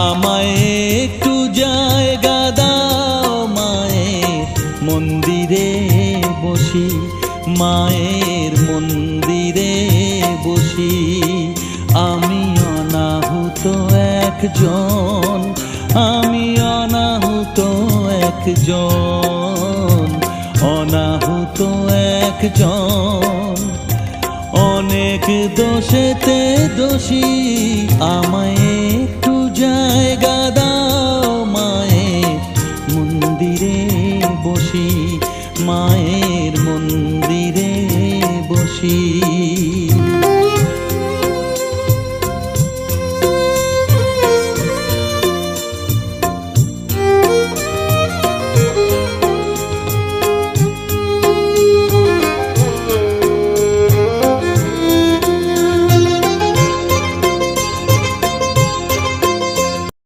আমায় একটু জায়গা দাও মায়ের মন্দিরে বসি, মায়ের মন্দিরে বসি। আমি অনাহুত একজন, আমি অনাহুত একজন, অনাহুত একজন। অনেক দোষেতে দোষী, আমায় একটু জায়গা